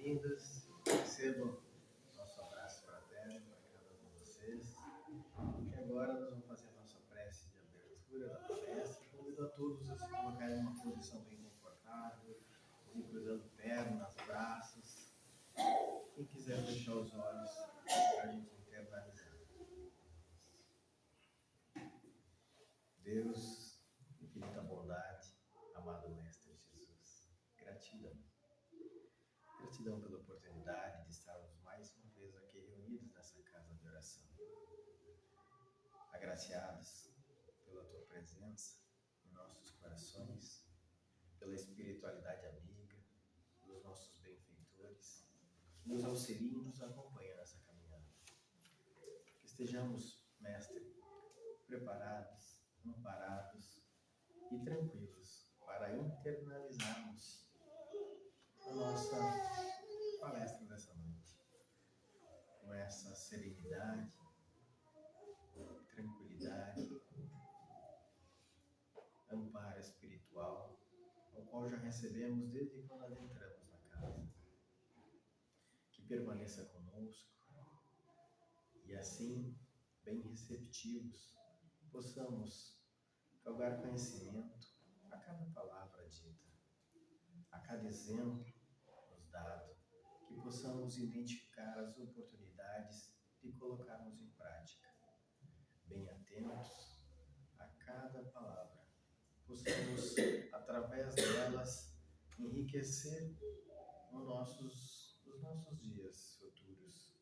bem-vindas. Recebam nosso abraço fraterno para cada um de vocês. E agora nós vamos fazer a nossa prece de abertura da palestra. Convido a todos a se colocarem em uma posição bem confortável, cruzando pernas, braços. Quem quiser fechar os olhos para a gente internalizar. Deus, infinita bondade, amado Mestre Jesus, gratidão. Gratidão pela oportunidade de estarmos mais uma vez aqui reunidos nessa casa de oração. Agraciados pela Tua presença em nossos corações, pela espiritualidade amiga dos nossos benfeitores, que nos auxiliam e nos acompanham nessa caminhada. Que estejamos, Mestre, preparados, amparados e tranquilos para internalizarmos a nossa palestra dessa noite, com essa serenidade, tranquilidade, amparo espiritual, ao qual já recebemos desde quando adentramos na casa. Que permaneça conosco e assim, bem receptivos, possamos galgar conhecimento a cada palavra dita, a cada exemplo nos dado, que possamos identificar as oportunidades de colocarmos em prática, bem atentos a cada palavra, possamos, através delas, enriquecer os nossos dias futuros,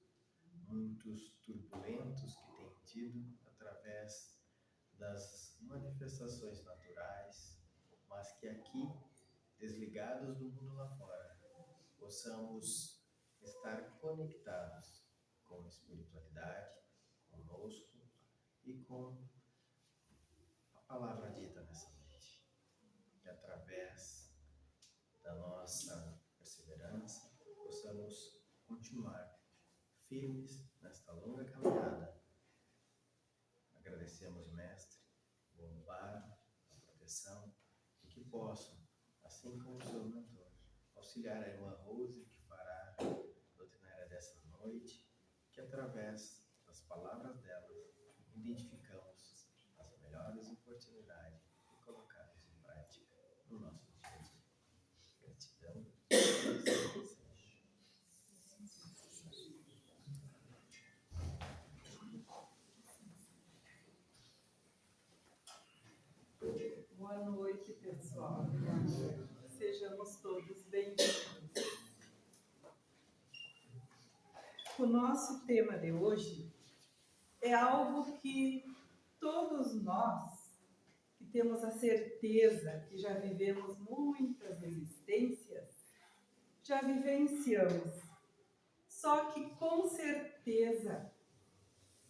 muitos turbulentos que têm tido através das manifestações naturais, mas que aqui, desligados do mundo lá fora, possamos estar conectados com a espiritualidade, conosco e com a palavra dita nessa noite. Que através da nossa perseverança possamos continuar firmes nesta longa caminhada. Agradecemos, Mestre, o amparo, a proteção, e que possam, assim como o seu mentor, auxiliar a irmã Rose, que fará a doutrinária dessa noite, que através das palavras dela identificamos as melhores oportunidades e colocá-las em prática no nosso dia a dia. Gratidão. Boa noite, pessoal. Sejamos todos bem-vindos. O nosso tema de hoje é algo que todos nós, que temos a certeza que já vivemos muitas existências, já vivenciamos. Só que, com certeza,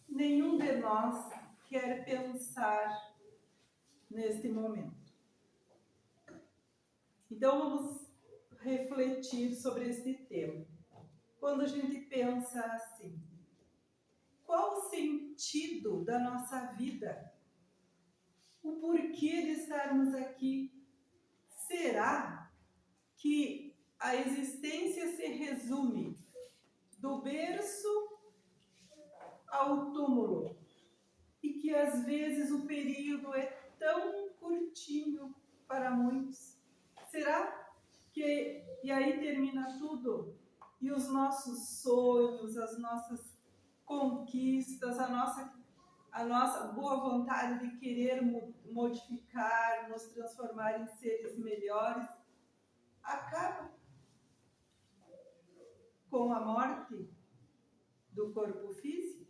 nenhum de nós quer pensar neste momento. Então, vamos refletir sobre este tema. Quando a gente pensa assim, qual o sentido da nossa vida? O porquê de estarmos aqui? Será que a existência se resume do berço ao túmulo? E que às vezes o período é tão curtinho para muitos? Será que e aí termina tudo? E os nossos sonhos, as nossas conquistas, a nossa boa vontade de querer modificar, nos transformar em seres melhores, acaba com a morte do corpo físico?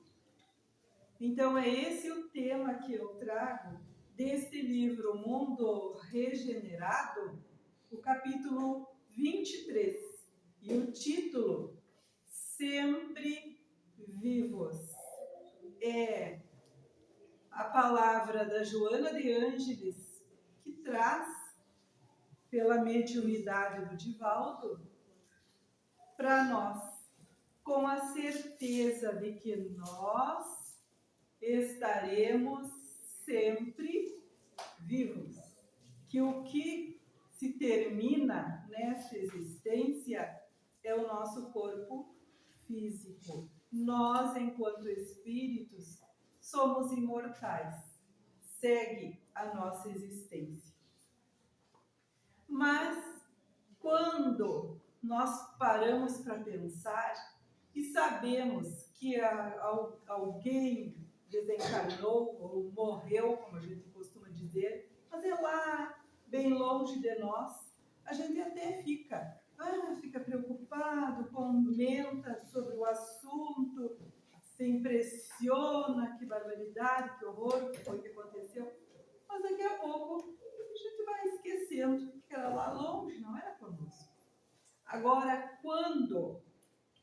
Então é esse o tema que eu trago deste livro Mundo Regenerado, o capítulo 23, e o título Sempre Vivos. É a palavra da Joana de Ângeles, que traz, pela mediunidade do Divaldo, para nós, com a certeza de que nós estaremos sempre vivos. Que o que se termina nesta existência é o nosso nós, enquanto espíritos, somos imortais. Segue a nossa existência. Mas, quando nós paramos para pensar e sabemos que alguém desencarnou ou morreu, como a gente costuma dizer, mas é lá, bem longe de nós, a gente até fica preocupado, comenta sobre o assunto, se impressiona, que barbaridade, que horror, que foi que aconteceu. Mas daqui a pouco a gente vai esquecendo que era lá longe, não era conosco. Agora, quando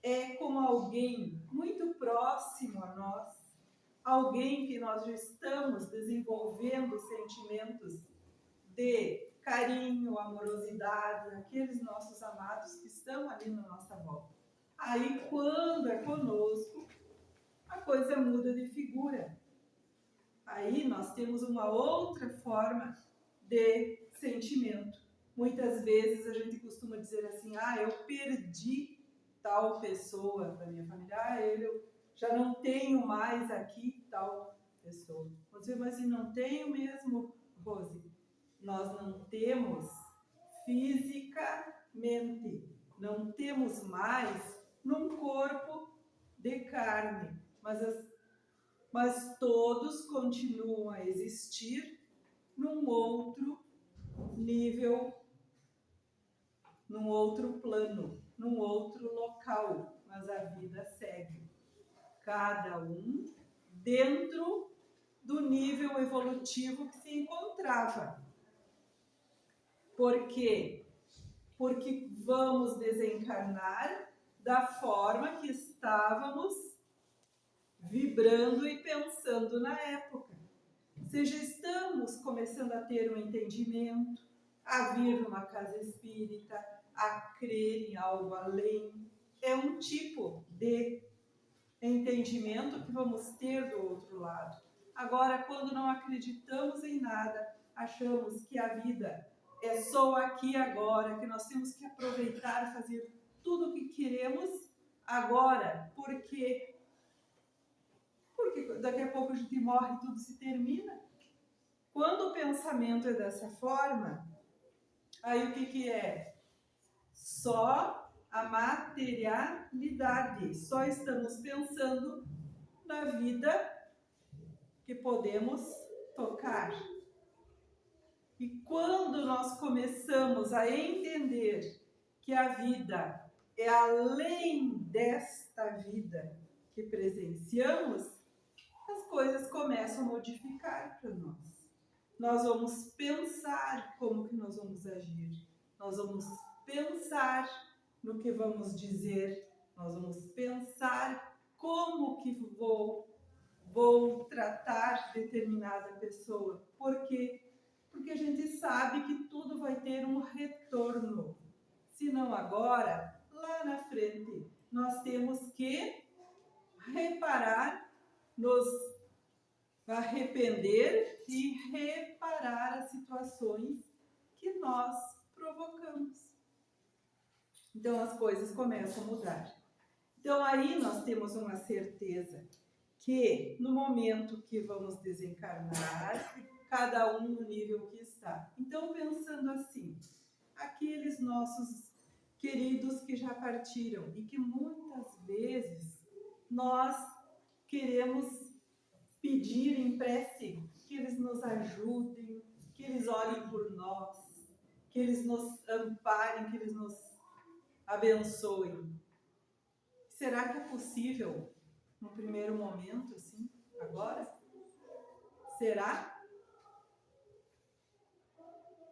é como alguém muito próximo a nós, alguém que nós já estamos desenvolvendo sentimentos de carinho, amorosidade, aqueles nossos amados que estão ali na nossa volta. Aí, quando é conosco, a coisa muda de figura. Aí nós temos uma outra forma de sentimento. Muitas vezes a gente costuma dizer assim, eu perdi tal pessoa da minha família, eu já não tenho mais aqui tal pessoa. Você vai dizer, não tenho mesmo, Rose. Nós não temos fisicamente, não temos mais num corpo de carne, mas todos continuam a existir num outro nível, num outro plano, num outro local, mas a vida segue. Cada um dentro do nível evolutivo que se encontrava. Por quê? Porque vamos desencarnar da forma que estávamos vibrando e pensando na época. Seja, estamos começando a ter um entendimento, a vir numa casa espírita, a crer em algo além. É um tipo de entendimento que vamos ter do outro lado. Agora, quando não acreditamos em nada, achamos que a vida é só aqui e agora, que nós temos que aproveitar, fazer tudo o que queremos agora, porque daqui a pouco a gente morre e tudo se termina. Quando o pensamento é dessa forma, aí o que é? Só a materialidade. Só estamos pensando na vida que podemos tocar. E quando nós começamos a entender que a vida é além desta vida que presenciamos, as coisas começam a modificar para nós. Nós vamos pensar como que nós vamos agir. Nós vamos pensar no que vamos dizer. Nós vamos pensar como que vou tratar determinada pessoa. Por quê? Porque a gente sabe que tudo vai ter um retorno. Se não agora, lá na frente, nós temos que reparar, nos arrepender e reparar as situações que nós provocamos. Então as coisas começam a mudar. Então aí nós temos uma certeza que no momento que vamos desencarnar, cada um no nível que está. Então, pensando assim, aqueles nossos queridos que já partiram e que muitas vezes nós queremos pedir em prece que eles nos ajudem, que eles olhem por nós, que eles nos amparem, que eles nos abençoem. Será que é possível no primeiro momento, assim, agora? Será?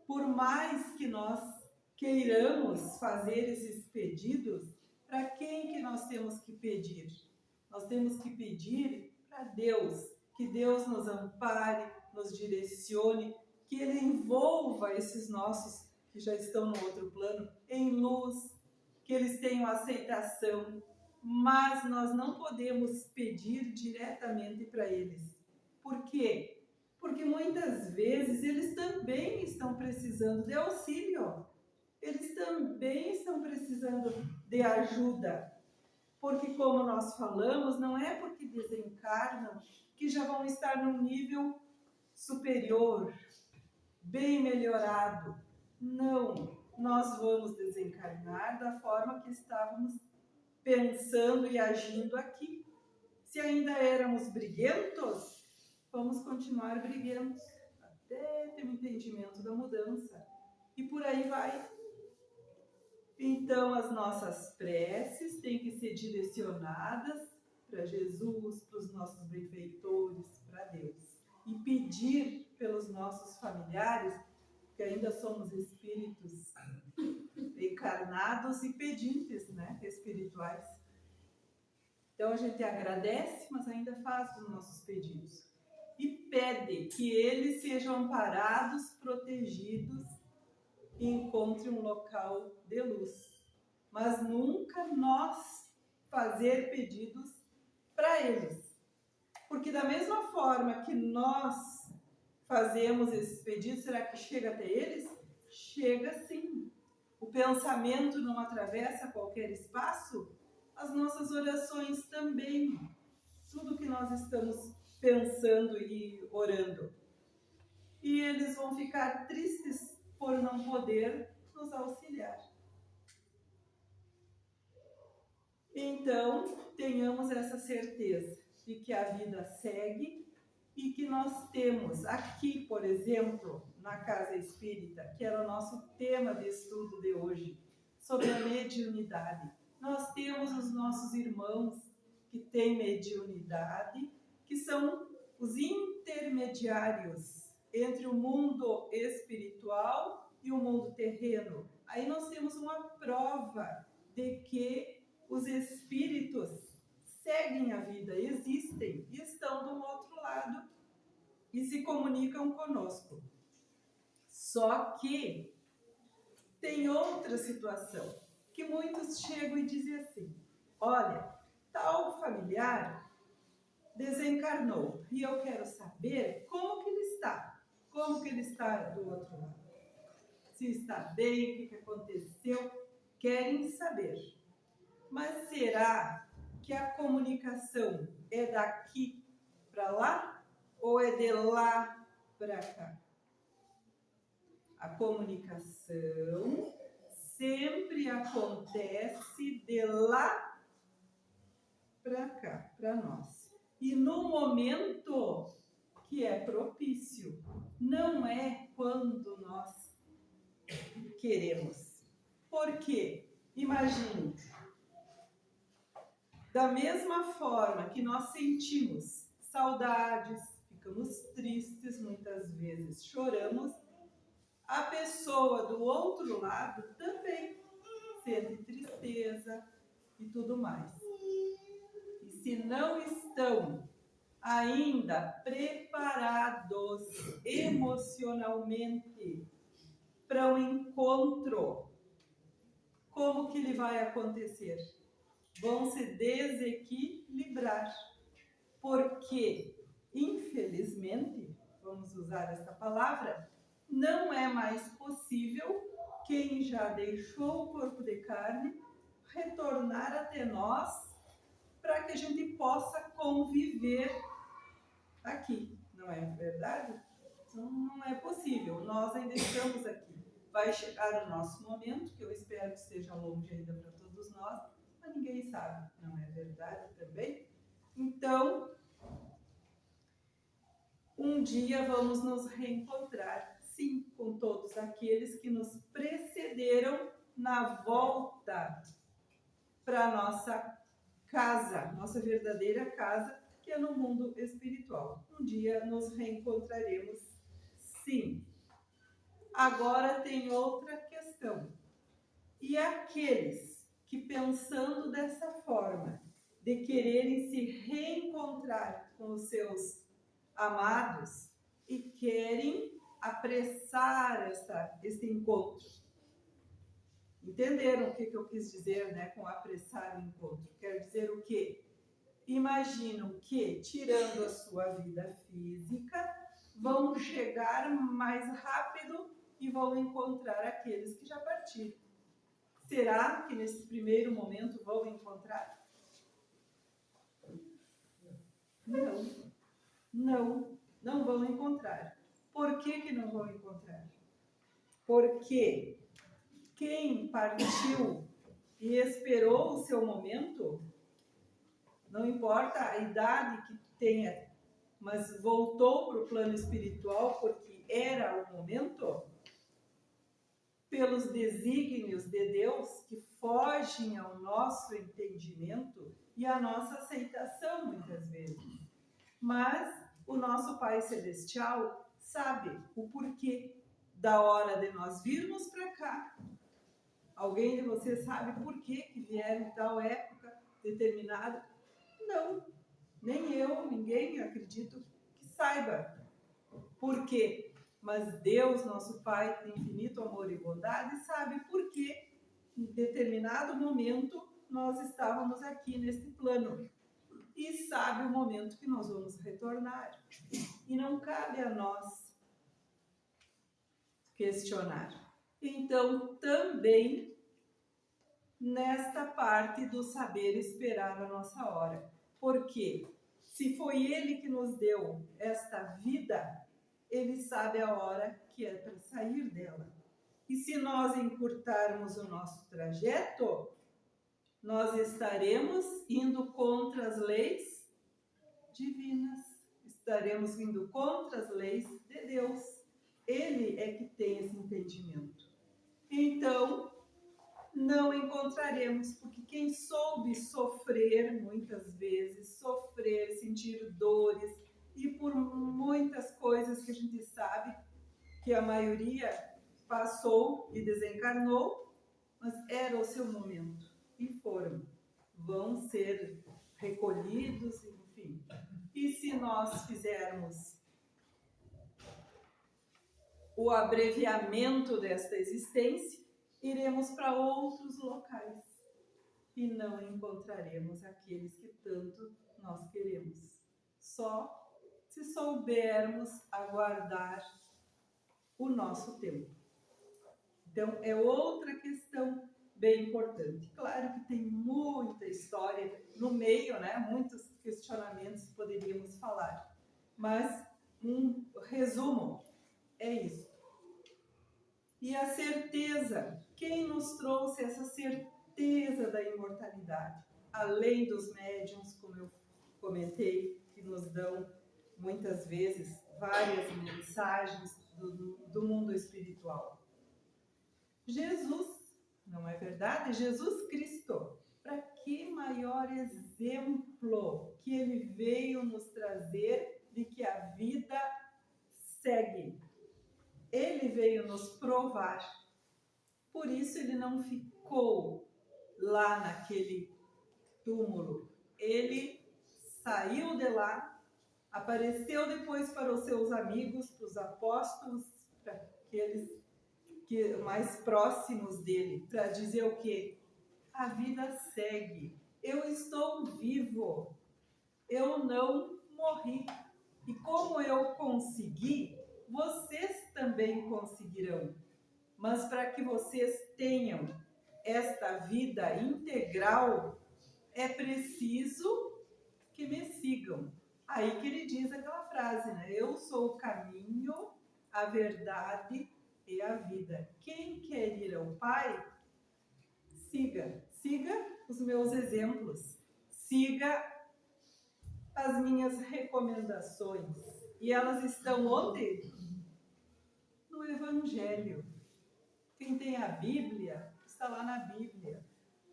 Por mais que nós queiramos fazer esses pedidos, para quem que nós temos que pedir? Nós temos que pedir para Deus, que Deus nos ampare, nos direcione, que Ele envolva esses nossos que já estão no outro plano em luz, que eles tenham aceitação, mas nós não podemos pedir diretamente para eles. Por quê? Porque muitas vezes eles também estão precisando de auxílio, eles também estão precisando de ajuda. Porque, como nós falamos, não é porque desencarnam que já vão estar num nível superior, bem melhorado. Não, nós vamos desencarnar da forma que estávamos pensando e agindo aqui. Se ainda éramos briguentos, vamos continuar briguentos, até ter um entendimento da mudança. E por aí vai. Então, as nossas preces têm que ser direcionadas para Jesus, para os nossos benfeitores, para Deus. E pedir pelos nossos familiares, que ainda somos espíritos encarnados e pedintes, né, espirituais. Então, a gente agradece, mas ainda faz os nossos pedidos. E pede que eles sejam amparados, protegidos e encontrem um local de luz. Mas nunca nós fazer pedidos para eles. Porque da mesma forma que nós fazemos esses pedidos, será que chega até eles? Chega sim. O pensamento não atravessa qualquer espaço? As nossas orações também. Tudo que nós estamos pensando e orando. E eles vão ficar tristes por não poder nos auxiliar. Então, tenhamos essa certeza de que a vida segue e que nós temos aqui, por exemplo, na Casa Espírita, que era o nosso tema de estudo de hoje, sobre a mediunidade. Nós temos os nossos irmãos que têm mediunidade, que são os intermediários entre o mundo espiritual e o mundo terreno. Aí nós temos uma prova de que os espíritos seguem a vida, existem e estão do outro lado e se comunicam conosco. Só que tem outra situação, que muitos chegam e dizem assim: olha, tal familiar desencarnou e eu quero saber como que ele está do outro lado. Se está bem, o que aconteceu, querem saber. Mas será que a comunicação é daqui para lá ou é de lá para cá? A comunicação sempre acontece de lá para cá, para nós. E no momento que é propício, não é quando nós queremos. Por quê? Imagine, da mesma forma que nós sentimos saudades, ficamos tristes muitas vezes, choramos, a pessoa do outro lado também sente tristeza e tudo mais. E se não estão ainda preparados emocionalmente para o encontro, como que ele vai acontecer? Vão se desequilibrar, porque, infelizmente, vamos usar essa palavra, não é mais possível quem já deixou o corpo de carne retornar até nós para que a gente possa conviver aqui, não é verdade? Então, não é possível, nós ainda estamos aqui. Vai chegar o nosso momento, que eu espero que esteja longe ainda para todos nós, mas ninguém sabe, não é verdade também? Então, um dia vamos nos reencontrar, sim, com todos aqueles que nos precederam na volta para a nossa casa, nossa verdadeira casa, que é no mundo espiritual. Um dia nos reencontraremos, sim. Agora tem outra questão. E aqueles que, pensando dessa forma, de quererem se reencontrar com os seus amados e querem apressar este encontro. Entenderam o que eu quis dizer, né, com apressar o encontro? Quer dizer o quê? Imaginam que, tirando a sua vida física, vão chegar mais rápido e vão encontrar aqueles que já partiram. Será que nesse primeiro momento vão encontrar? Não vão encontrar. Por que não vão encontrar? Porque quem partiu e esperou o seu momento, não importa a idade que tenha, mas voltou para o plano espiritual porque era o momento, pelos desígnios de Deus que fogem ao nosso entendimento e à nossa aceitação muitas vezes. Mas o nosso Pai Celestial sabe o porquê da hora de nós virmos para cá. Alguém de vocês sabe por que vieram em tal época determinada? Não, nem eu, ninguém acredito que saiba por quê. Mas Deus, nosso Pai de infinito amor e bondade, sabe por que em determinado momento nós estávamos aqui neste plano. E sabe o momento que nós vamos retornar. E não cabe a nós questionar. Então, também nesta parte do saber esperar a nossa hora. Porque se foi Ele que nos deu esta vida, Ele sabe a hora que é para sair dela. E se nós encurtarmos o nosso trajeto, nós estaremos indo contra as leis divinas. Estaremos indo contra as leis de Deus. Ele é que tem esse entendimento. Então, não encontraremos, porque quem soube sofrer muitas vezes, sofrer, sentir dores, e por muitas coisas que a gente sabe que a maioria passou e desencarnou, mas era o seu momento, e vão ser recolhidos, enfim. E se nós fizermos o abreviamento desta existência, iremos para outros locais e não encontraremos aqueles que tanto nós queremos. Só se soubermos aguardar o nosso tempo. Então, é outra questão bem importante. Claro que tem muita história no meio, né? Muitos questionamentos que poderíamos falar, mas um resumo é isso. E a certeza, quem nos trouxe essa certeza da imortalidade? Além dos médiuns, como eu comentei, que nos dão muitas vezes várias mensagens do mundo espiritual. Jesus, não é verdade? Jesus Cristo, para que maior exemplo que Ele veio nos trazer de que a vida segue. Ele veio nos provar. Por isso Ele não ficou lá naquele túmulo. Ele saiu de lá, apareceu depois para os seus amigos, para os apóstolos, para aqueles que mais próximos dele, para dizer o quê? A vida segue. Eu estou vivo. Eu não morri. E como eu consegui, vocês também conseguirão. Mas para que vocês tenham esta vida integral, é preciso que me sigam. Aí que ele diz aquela frase, né? Eu sou o caminho, a verdade e a vida. Quem quer ir ao Pai, siga os meus exemplos, siga as minhas recomendações. E elas estão onde? No Evangelho. Quem tem a Bíblia, está lá na Bíblia,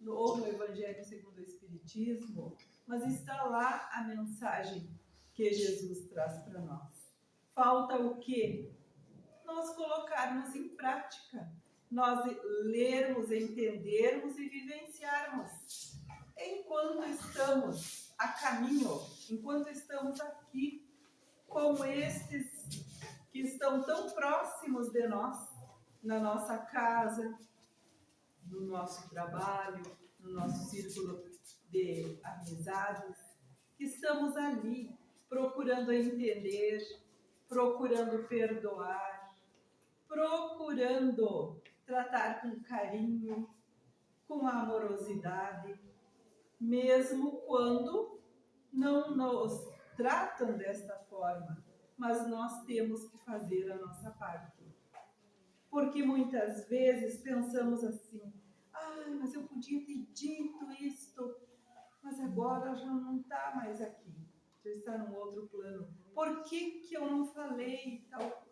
ou no Evangelho segundo o Espiritismo, mas está lá a mensagem que Jesus traz para nós. Falta o quê? Nós colocarmos em prática, nós lermos, entendermos e vivenciarmos. Enquanto estamos a caminho, enquanto estamos aqui, como estes que estão tão próximos de nós, na nossa casa, no nosso trabalho, no nosso círculo de amizades, que estamos ali procurando entender, procurando perdoar, procurando tratar com carinho, com amorosidade, mesmo quando não nos tratam desta forma, mas nós temos que fazer a nossa parte. Porque muitas vezes pensamos assim, mas eu podia ter dito isto, mas agora já não está mais aqui, já está num outro plano. Por que que eu não falei tal coisa?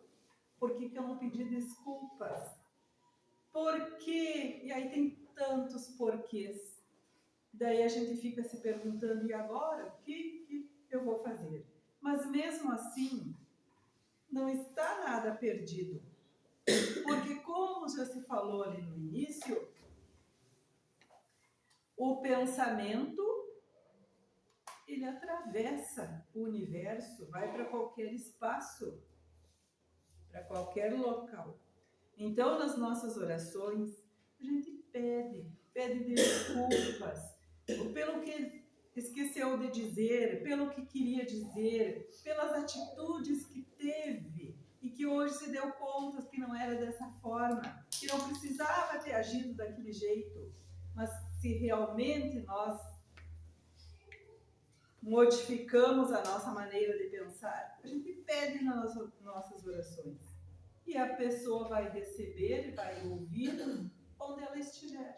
Por que que eu não pedi desculpas? Por quê? E aí tem tantos porquês. Daí a gente fica se perguntando, e agora? O que eu vou fazer? Mas mesmo assim, não está nada perdido. Porque como já se falou ali no início, o pensamento, ele atravessa o universo, vai para qualquer espaço, para qualquer local. Então, nas nossas orações, a gente pede desculpas pelo que esqueceu de dizer, pelo que queria dizer, pelas atitudes que teve e que hoje se deu conta que não era dessa forma, que não precisava ter agido daquele jeito. Mas se realmente nós modificamos a nossa maneira de pensar, a gente pede nas nossas orações. E a pessoa vai receber e vai ouvir onde ela estiver.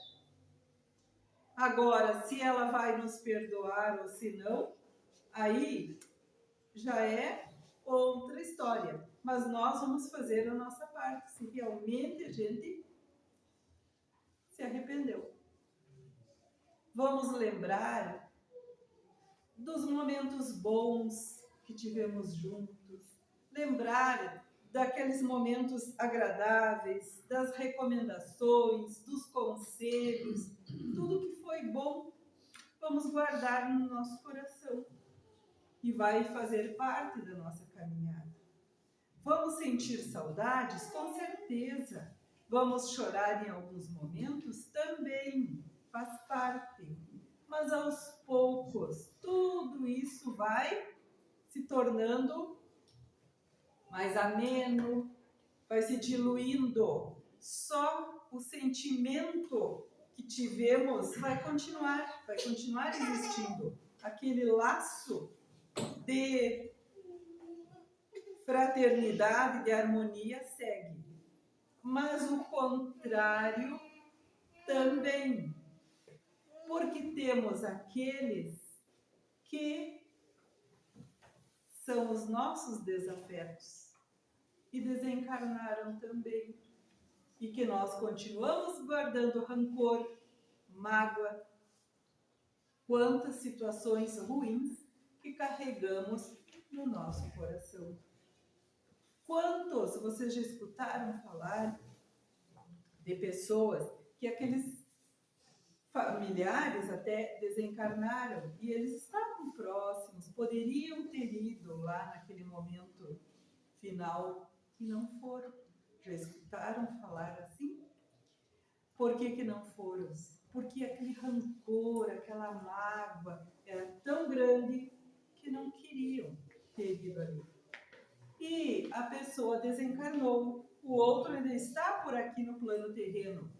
Agora, se ela vai nos perdoar ou se não, aí já é outra história. Mas nós vamos fazer a nossa parte, se realmente a gente se arrependeu. Vamos lembrar dos momentos bons que tivemos juntos. Lembrar daqueles momentos agradáveis, das recomendações, dos conselhos, tudo que foi bom, vamos guardar no nosso coração e vai fazer parte da nossa caminhada. Vamos sentir saudades? Com certeza. Vamos chorar em alguns momentos? Também, faz parte. Mas aos poucos, tudo isso vai se tornando mais ameno, vai se diluindo. Só o sentimento que tivemos vai continuar existindo. Aquele laço de fraternidade, de harmonia segue. Mas o contrário também. Porque temos aqueles que são os nossos desafetos e desencarnaram também. E que nós continuamos guardando rancor, mágoa, quantas situações ruins que carregamos no nosso coração. Quantos vocês já escutaram falar de pessoas que aqueles familiares até desencarnaram e eles estavam próximos, poderiam ter ido lá naquele momento final e não foram? Já escutaram falar assim? Por que não foram? Porque aquele rancor, aquela mágoa era tão grande que não queriam ter ido ali. E a pessoa desencarnou, o outro ainda está por aqui no plano terreno,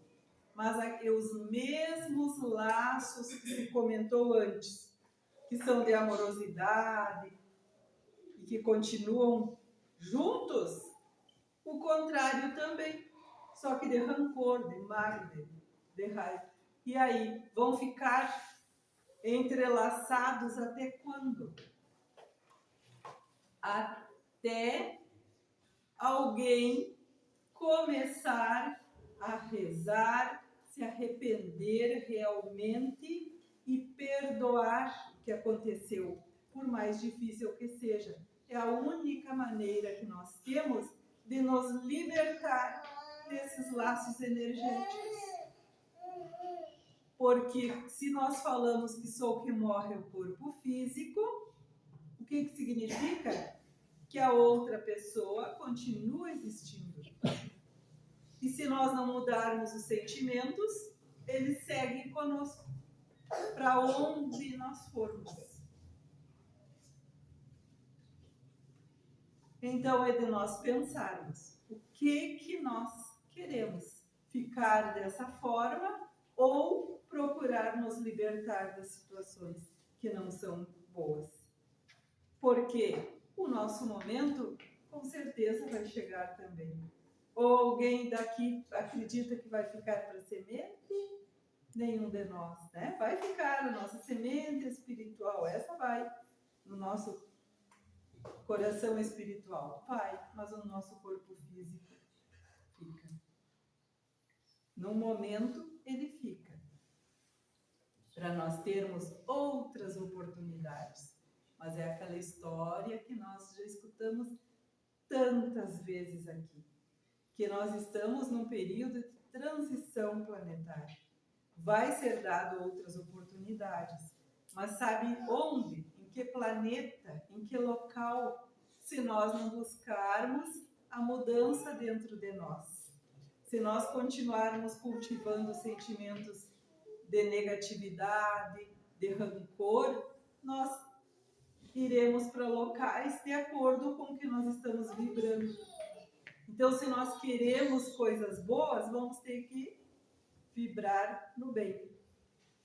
mas os mesmos laços que se comentou antes, que são de amorosidade e que continuam juntos, o contrário também, só que de rancor, de mágoa, de raiva. E aí, vão ficar entrelaçados até quando? Até alguém começar a rezar, se arrepender realmente e perdoar o que aconteceu, por mais difícil que seja. É a única maneira que nós temos de nos libertar desses laços energéticos. Porque se nós falamos que só o que morre é o corpo físico, o que significa? Que a outra pessoa continua existindo. E se nós não mudarmos os sentimentos, eles seguem conosco, para onde nós formos. Então é de nós pensarmos o que nós queremos, ficar dessa forma ou procurar nos libertar das situações que não são boas. porque o nosso momento com certeza vai chegar também. Ou alguém daqui acredita que vai ficar para semente? Nenhum de nós, né? Vai ficar a nossa semente espiritual, essa vai no nosso coração espiritual, vai, mas o nosso corpo físico fica. Num momento ele fica, para nós termos outras oportunidades. Mas é aquela história que nós já escutamos tantas vezes aqui, que nós estamos num período de transição planetária. Vai ser dado outras oportunidades, mas sabe onde? Em que planeta? Em que local? Se nós não buscarmos a mudança dentro de nós. Se nós continuarmos cultivando sentimentos de negatividade, de rancor, nós iremos para locais de acordo com o que nós estamos vibrando. Então, se nós queremos coisas boas, vamos ter que vibrar no bem,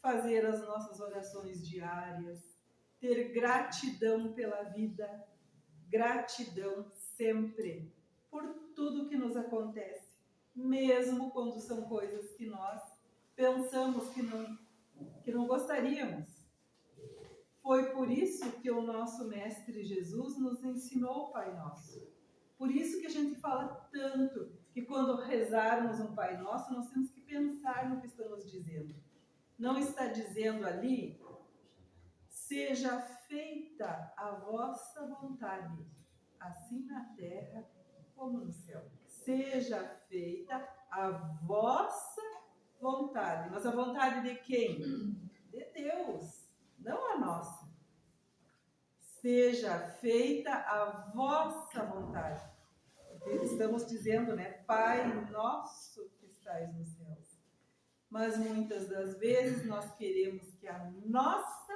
fazer as nossas orações diárias, ter gratidão pela vida, gratidão sempre por tudo que nos acontece, mesmo quando são coisas que nós pensamos que não gostaríamos. Foi por isso que o nosso Mestre Jesus nos ensinou o Pai Nosso. Por isso que a gente fala tanto que quando rezarmos um Pai Nosso, nós temos que pensar no que estamos dizendo. Não está dizendo ali, seja feita a vossa vontade, assim na terra como no céu. Seja feita a vossa vontade. Mas a vontade de quem? De Deus, não a nossa. Seja feita a vossa vontade. Estamos dizendo, né? Pai nosso que estais nos céus. Mas muitas das vezes nós queremos que a nossa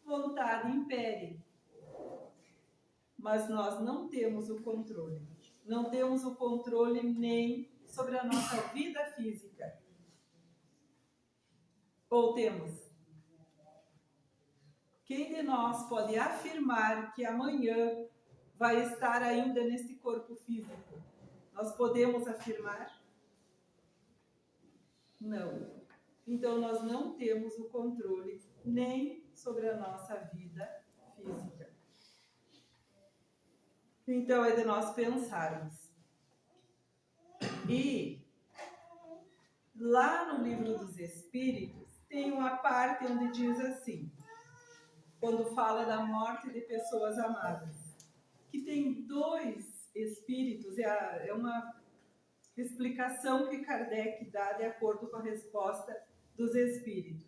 vontade impere. Mas nós não temos o controle. Não temos o controle nem sobre a nossa vida física. Ou temos? Quem de nós pode afirmar que amanhã vai estar ainda nesse corpo físico? Nós podemos afirmar? Não. Então, nós não temos o controle nem sobre a nossa vida física. Então, é de nós pensarmos. E lá no Livro dos Espíritos, tem uma parte onde diz assim, quando fala da morte de pessoas amadas, que tem 2 espíritos, é uma explicação que Kardec dá de acordo com a resposta dos espíritos.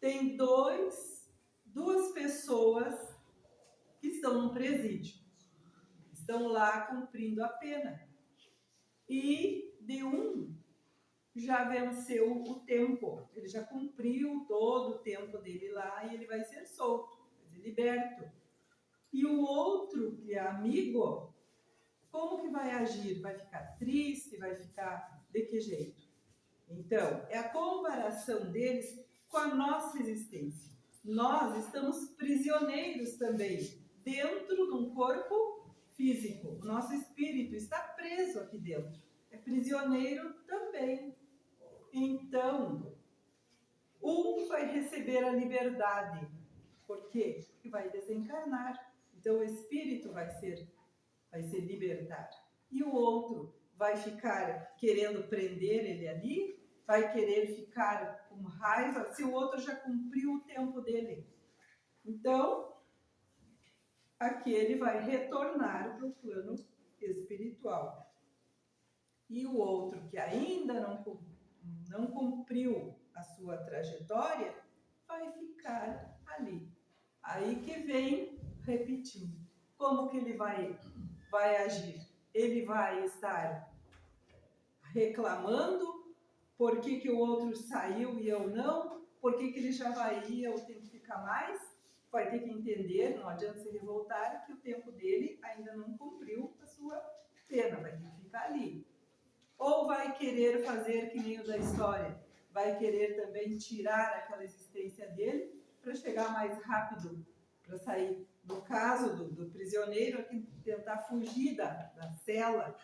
Tem duas pessoas que estão no presídio, estão lá cumprindo a pena, e de um já venceu o tempo, ele já cumpriu todo o tempo dele lá e ele vai ser solto, vai ser liberto. E o outro, que é amigo, como que vai agir? Vai ficar triste? Vai ficar de que jeito? Então, é a comparação deles com a nossa existência. Nós estamos prisioneiros também, dentro de um corpo físico. O nosso espírito está preso aqui dentro, é prisioneiro também. Então, um vai receber a liberdade. Por quê? Porque vai desencarnar. Então, o espírito vai ser libertado. E o outro vai ficar querendo prender ele ali, vai querer ficar com raiva, se o outro já cumpriu o tempo dele. Então, aquele vai retornar para o plano espiritual. E o outro que ainda não cumpriu a sua trajetória, vai ficar ali. Aí que vem repetindo. Como que ele vai agir? Ele vai estar reclamando por que o outro saiu e eu não? Por que ele já vai ir e eu tenho que ficar mais? Vai ter que entender, não adianta se revoltar, que o tempo dele ainda não cumpriu a sua pena, vai ter que ficar ali. Ou vai querer fazer que nem o da história, vai querer também tirar aquela existência dele para chegar mais rápido, para sair no caso do prisioneiro, que tentar fugir da cela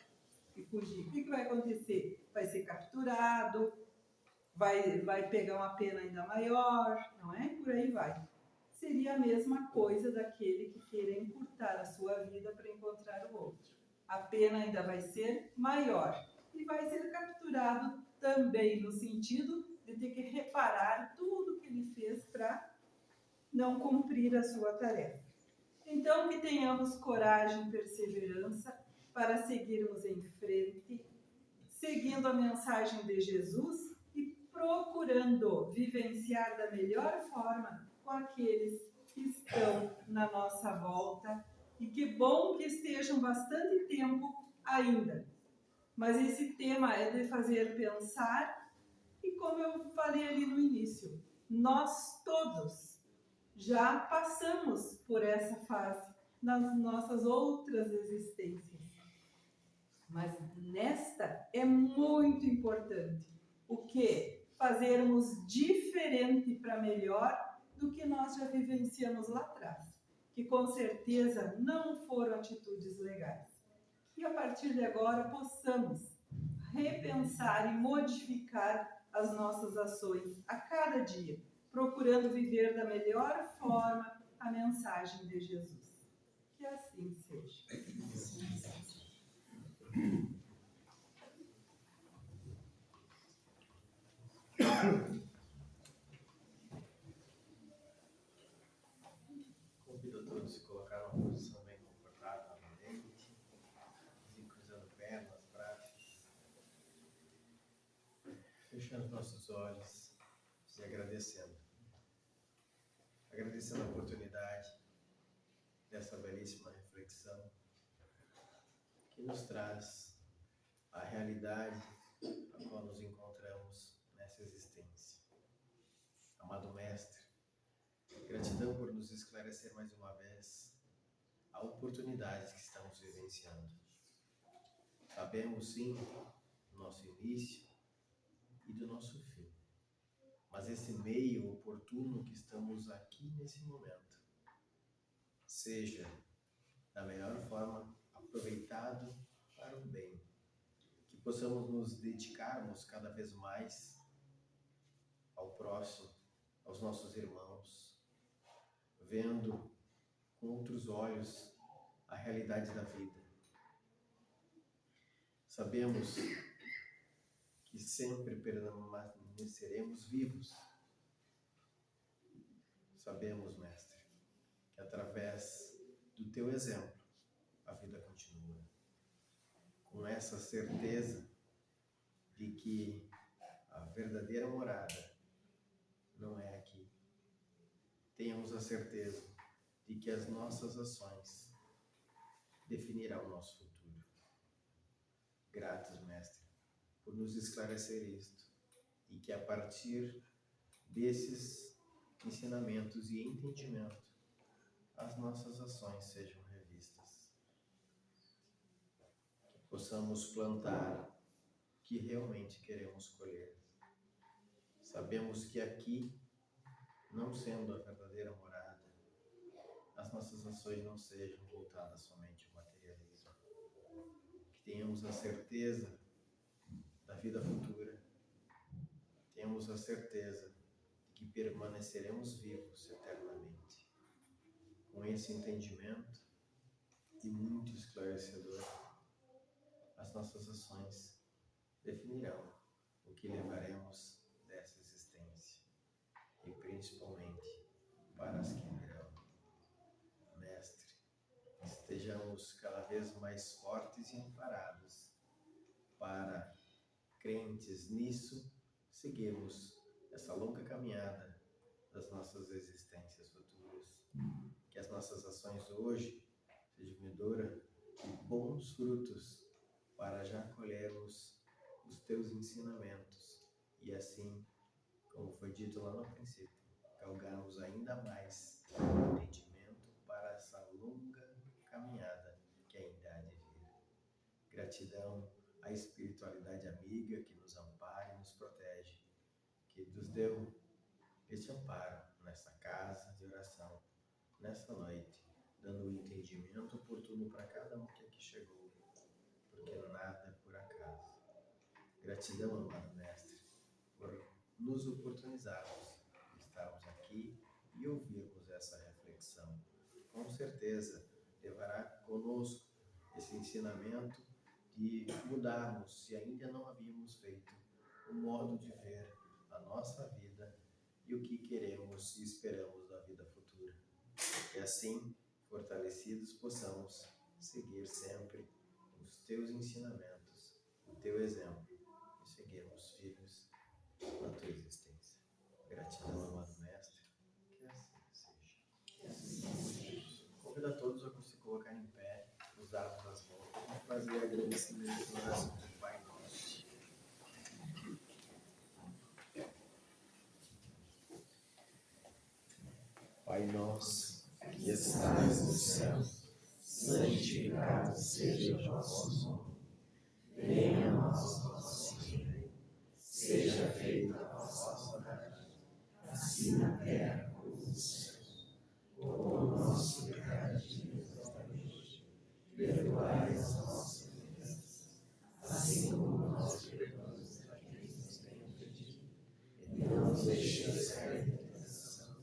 e fugir, o que vai acontecer? Vai ser capturado, vai pegar uma pena ainda maior, não é? Por aí vai. Seria a mesma coisa daquele que queira encurtar a sua vida para encontrar o outro. A pena ainda vai ser maior e vai ser capturado também no sentido de ter que reparar tudo que ele fez para não cumprir a sua tarefa. Então, que tenhamos coragem e perseverança para seguirmos em frente, seguindo a mensagem de Jesus e procurando vivenciar da melhor forma com aqueles que estão na nossa volta. E que bom que estejam bastante tempo ainda. Mas esse tema é de fazer pensar, e como eu falei ali no início, nós todos já passamos por essa fase nas nossas outras existências. Mas nesta é muito importante o que? Fazermos diferente para melhor do que nós já vivenciamos lá atrás, que com certeza não foram atitudes legais. E a partir de agora possamos repensar e modificar as nossas ações a cada dia, procurando viver da melhor forma a mensagem de Jesus. Que assim seja. Convido a todos a se colocar numa posição bem confortável novamente, e cruzando pernas, braços, fechando nossos olhos e agradecendo. Agradecendo a oportunidade dessa belíssima reflexão que nos traz a realidade a qual nos encontramos nessa existência. Amado Mestre, gratidão por nos esclarecer mais uma vez a oportunidade que estamos vivenciando. Sabemos sim do nosso início e do nosso fim, mas esse meio oportuno que estamos aqui nesse momento seja da melhor forma aproveitado para o bem, que possamos nos dedicarmos cada vez mais ao próximo, aos nossos irmãos, vendo com outros olhos a realidade da vida. Sabemos que sempre permaneceremos vivos. Sabemos, Mestre, que através do Teu exemplo a vida continua. Com essa certeza de que a verdadeira morada não é aqui. Tenhamos a certeza de que as nossas ações definirão o nosso futuro. Gratos, Mestre, por nos esclarecer isto, e que a partir desses ensinamentos e entendimento, as nossas ações sejam revistas. Que possamos plantar o que realmente queremos colher. Sabemos que aqui, não sendo a verdadeira morada, as nossas ações não sejam voltadas somente ao materialismo. Que tenhamos a certeza da vida futura, tenhamos a certeza de que permaneceremos vivos eternamente. Com esse entendimento e muito esclarecedor, as nossas ações definirão o que levaremos dessa existência e principalmente para as que virão. Mestre, estejamos cada vez mais fortes e amparados para, crentes nisso, seguirmos essa longa caminhada das nossas existências futuras. Que as nossas ações hoje sejam medora de bons frutos para já colhermos os teus ensinamentos e assim, como foi dito lá no princípio, galgarmos ainda mais entendimento para essa longa caminhada que ainda há de vir. Gratidão à espiritualidade amiga que nos ampara e nos protege, que nos deu este amparo nessa casa de oração, nessa noite, dando um entendimento oportuno para cada um que aqui chegou, porque nada é por acaso. Gratidão, amado Mestre, por nos oportunizarmos de estarmos aqui e ouvirmos essa reflexão. Com certeza, levará conosco esse ensinamento de mudarmos, se ainda não havíamos feito, o modo de ver a nossa vida e o que queremos e esperamos da vida futura. E assim, fortalecidos, possamos seguir sempre os teus ensinamentos, o teu exemplo, e seguirmos firmes na tua existência. Gratidão, amado Mestre, que assim seja. Convido a todos a se colocarem em pé, usarmos as mãos e fazer agradecimento na oração do Pai Nosso. Pai nosso, que estais no céu, santificado seja o vosso nome. Venha a nós o vosso reino. Seja feita a vossa vontade, assim na terra como no céu. O nosso pecadinho desta noite, perdoai as nossas ofensas, assim como nós perdoamos a quem nos tem ofendido. E não nos deixeis cair em tentação,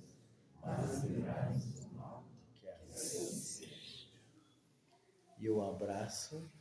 mas livrai-nos do mal, que assim seja. E o abraço